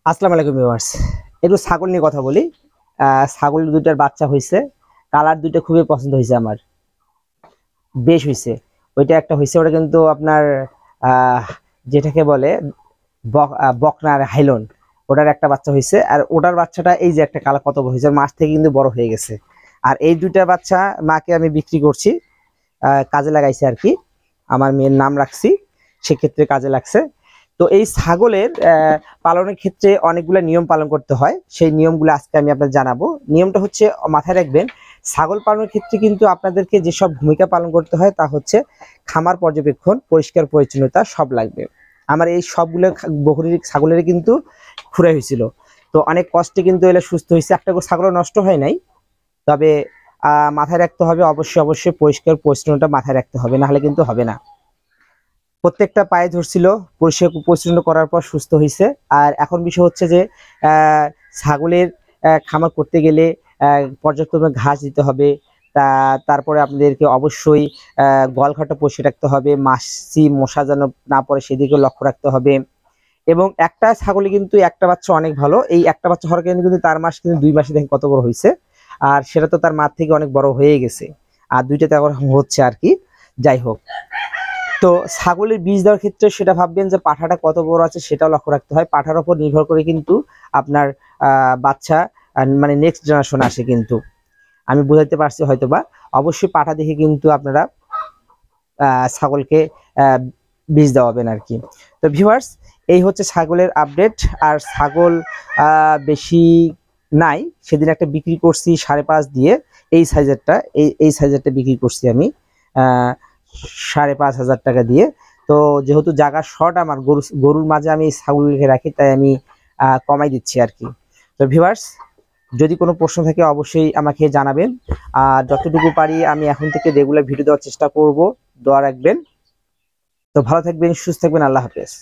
আসসালামু আলাইকুম ভিউয়ার্স। একটু ছাগল নিয়ে কথা বলি। ছাগল দুইটার বাচ্চা হয়েছে, কালার দুইটা খুবই পছন্দ হয়েছে আমার, বেশ হয়েছে। ওইটা একটা হয়েছে, ওটা কিন্তু আপনার আহ, যেটাকে বলে বকনার হাইলন, ওটার একটা বাচ্চা হয়েছে। আর ওটার বাচ্চাটা এই যে একটা কালার কত বড় হয়েছে, মাস থেকে কিন্তু বড় হয়ে গেছে। আর এই দুইটা বাচ্চা মাকে আমি বিক্রি করছি, কাজে লাগাইছি আর কি, আমার মেয়ের নাম রাখছি, সেক্ষেত্রে কাজে লাগছে। তো এই ছাগলের পালনের ক্ষেত্রে অনেকগুলো নিয়ম পালন করতে হয়, সেই নিয়মগুলো আজকে আমি আপনাদের জানাবো। নিয়মটা হচ্ছে, মাথায় রাখবেন, ছাগল পালনের ক্ষেত্রে কিন্তু আপনাদেরকে যেসব ভূমিকা পালন করতে হয় তা হচ্ছে খামার পর্যবেক্ষণ, পরিষ্কার পরিচ্ছন্নতা সব লাগবে। আমার এই সবগুলো বকরি ছাগলের কিন্তু খুঁড়ে হয়েছিল, তো অনেক কষ্টে কিন্তু এগুলো সুস্থ হয়েছে, একটা করে ছাগল নষ্ট হয় নাই। তবে মাথায় রাখতে হবে, অবশ্যই অবশ্যই পরিষ্কার পরিচ্ছন্নতা মাথায় রাখতে হবে, নাহলে কিন্তু হবে না। প্রত্যেকটা পায়ে ধরছিল, পরিষ্কার পরিচ্ছন্ন করার পর সুস্থ হয়েছে। আর এখন বিষয় হচ্ছে যে ছাগলের খামার করতে গেলে পর্যাপ্ত পরিমাণে ঘাস দিতে হবে। তারপরে আপনাদেরকে অবশ্যই গোয়ালঘরটা পরিষ্কার রাখতে হবে, মাছি মশা যেন না পড়ে সেদিকে লক্ষ্য রাখতে হবে। এবং একটা ছাগলে কিন্তু একটা বাচ্চা অনেক ভালো, এই একটা বাচ্চা হওয়ার কারণে কিন্তু তার মাস কিন্তু 2 মাসে দেখেন কত বড় হয়েছে। আর সেটা তো তার মার থেকে অনেক বড় হয়ে গেছে, আর দুইটাতে এখন হচ্ছে আর কি। যাই হোক, তো ছাগলের বীজ দেওয়ার ক্ষেত্রে সেটা ভাববেন যে পাঠাটা কত বড় আছে সেটাও লক্ষ্য রাখতে হয়। পাঠার উপর নির্ভর করে কিন্তু আপনার বাচ্চা মানে নেক্সট জেনারেশন আসে কিন্তু। আমি বুঝাইতে পারছি হয়তোবা। অবশ্যই পাঠা দেখে কিন্তু আপনারা ছাগলকে আহ, বীজ দেওয়াবেন আর কি। তো ভিউয়ার্স, এই হচ্ছে ছাগলের আপডেট। আর ছাগল বেশি নাই, সেদিন একটা বিক্রি করছি 5.5 দিয়ে, এই সাইজেরটা, এই সাইজেরটা বিক্রি করছি আমি 5,500 টাকা দিয়ে। তো যেহেতু জায়গা শর্ট, আমার গরুর মাঝে আমি ছাগলকে রাখি, তাই আমি কমাই দিচ্ছি আর কি। তো ভিউয়ার্স, যদি কোনো প্রশ্ন থাকে অবশ্যই আমাকে জানাবেন। আর যতটুকু পারি আমি এখন থেকে রেগুলার ভিডিও দেওয়ার চেষ্টা করব, দোয়া রাখবেন। তো ভালো থাকবেন, সুস্থ থাকবেন, আল্লাহ হাফেজ।